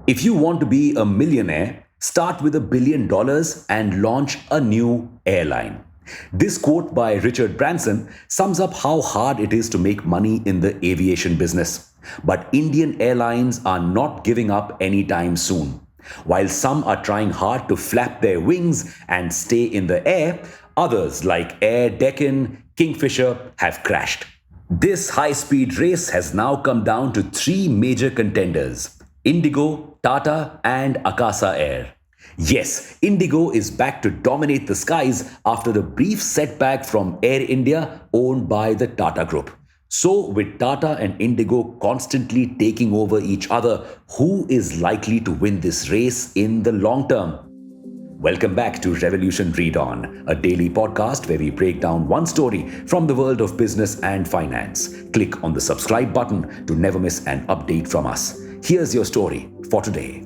If you want to be a millionaire, start with $1 billion and launch a new airline. This quote by Richard Branson sums up how hard it is to make money in the aviation business. But Indian airlines are not giving up anytime soon. While some are trying hard to flap their wings and stay in the air, others like Air Deccan, Kingfisher have crashed. This high speed race has now come down to three major contenders: IndiGo, Tata, and Akasa Air. Yes, IndiGo is back to dominate the skies after the brief setback from Air India, owned by the Tata Group. So, with Tata and IndiGo constantly taking over each other, who is likely to win this race in the long term? Welcome back to Revolution Read On, a daily podcast where we break down one story from the world of business and finance. Click on the subscribe button to never miss an update from us. Here's your story for today.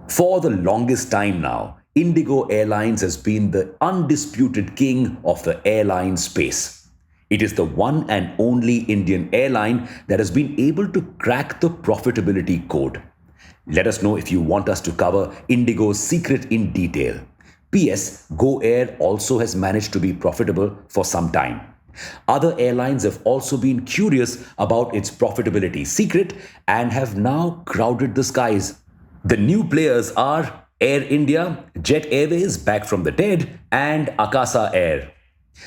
For the longest time now, IndiGo Airlines has been the undisputed king of the airline space. It is the one and only Indian airline that has been able to crack the profitability code. Let us know if you want us to cover IndiGo's secret in detail. P.S. Go Air also has managed to be profitable for some time. Other airlines have also been curious about its profitability secret and have now crowded the skies. The new players are Air India, Jet Airways back from the dead, and Akasa Air.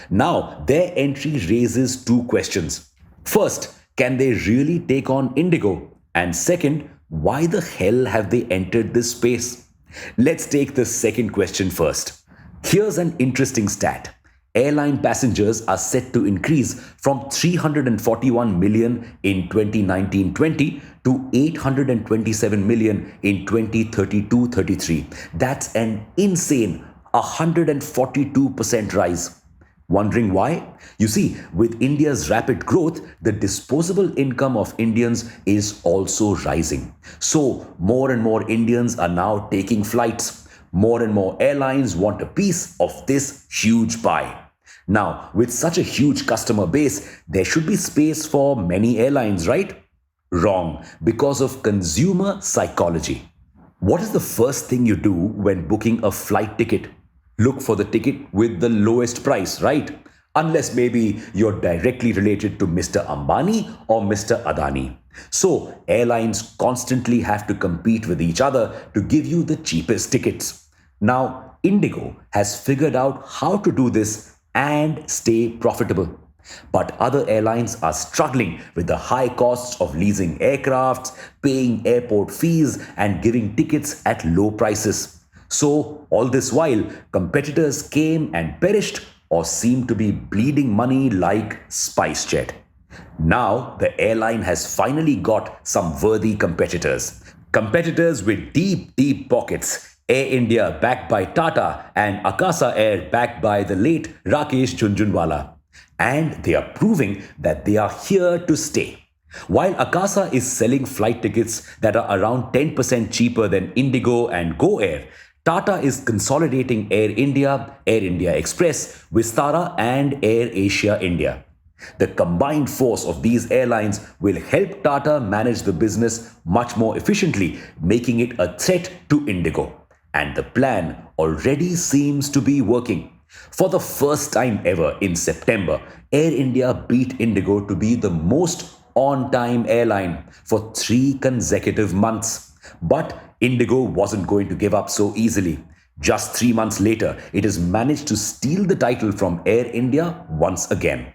Now, their entry raises two questions. First, can they really take on IndiGo? And second, why the hell have they entered this space? Let's take the second question first. Here's an interesting stat. Airline passengers are set to increase from 341 million in 2019-20 to 827 million in 2032-33. That's an insane 142% rise. Wondering why? You see, with India's rapid growth, the disposable income of Indians is also rising. So, more and more Indians are now taking flights. More and more airlines want a piece of this huge pie. Now, with such a huge customer base, there should be space for many airlines, right? Wrong, because of consumer psychology. What is the first thing you do when booking a flight ticket? Look for the ticket with the lowest price, right? Unless maybe you're directly related to Mr. Ambani or Mr. Adani. So, airlines constantly have to compete with each other to give you the cheapest tickets. Now, IndiGo has figured out how to do this and stay profitable. But other airlines are struggling with the high costs of leasing aircrafts, paying airport fees, and giving tickets at low prices. So, all this while, competitors came and perished or seemed to be bleeding money like SpiceJet. Now, the airline has finally got some worthy competitors. Competitors with deep, deep pockets. Air India backed by Tata and Akasa Air backed by the late Rakesh Jhunjhunwala. And they are proving that they are here to stay. While Akasa is selling flight tickets that are around 10% cheaper than IndiGo and Go Air, Tata is consolidating Air India Express, Vistara, and Air Asia India. The combined force of these airlines will help Tata manage the business much more efficiently, making it a threat to IndiGo. And the plan already seems to be working. For the first time ever in September, Air India beat IndiGo to be the most on-time airline for 3 consecutive months. But IndiGo wasn't going to give up so easily. Just 3 months later, it has managed to steal the title from Air India once again.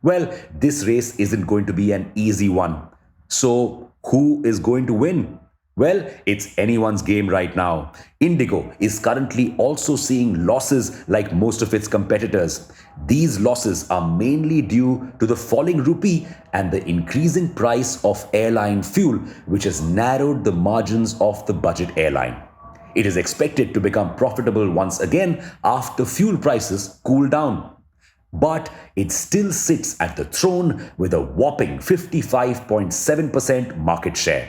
Well, this race isn't going to be an easy one. So, who is going to win? Well, it's anyone's game right now. IndiGo is currently also seeing losses like most of its competitors. These losses are mainly due to the falling rupee and the increasing price of airline fuel, which has narrowed the margins of the budget airline. It is expected to become profitable once again after fuel prices cool down. But it still sits at the throne with a whopping 55.7% market share.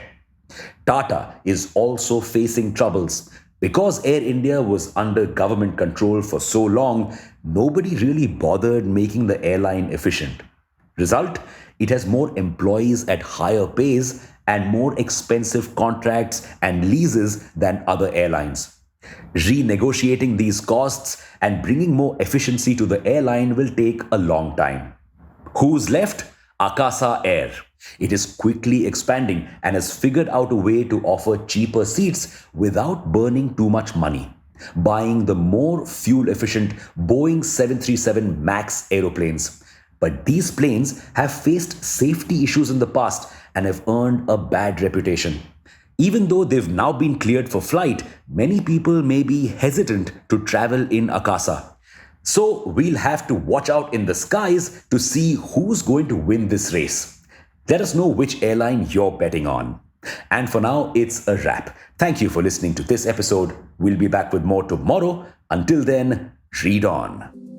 Tata is also facing troubles. Because Air India was under government control for so long, nobody really bothered making the airline efficient. Result, it has more employees at higher pays and more expensive contracts and leases than other airlines. Renegotiating these costs and bringing more efficiency to the airline will take a long time. Who's left? Akasa Air. It is quickly expanding and has figured out a way to offer cheaper seats without burning too much money, buying the more fuel efficient Boeing 737 MAX aeroplanes. But these planes have faced safety issues in the past and have earned a bad reputation. Even though they've now been cleared for flight, many people may be hesitant to travel in Akasa. So we'll have to watch out in the skies to see who's going to win this race. Let us know which airline you're betting on. And for now, it's a wrap. Thank you for listening to this episode. We'll be back with more tomorrow. Until then, read on.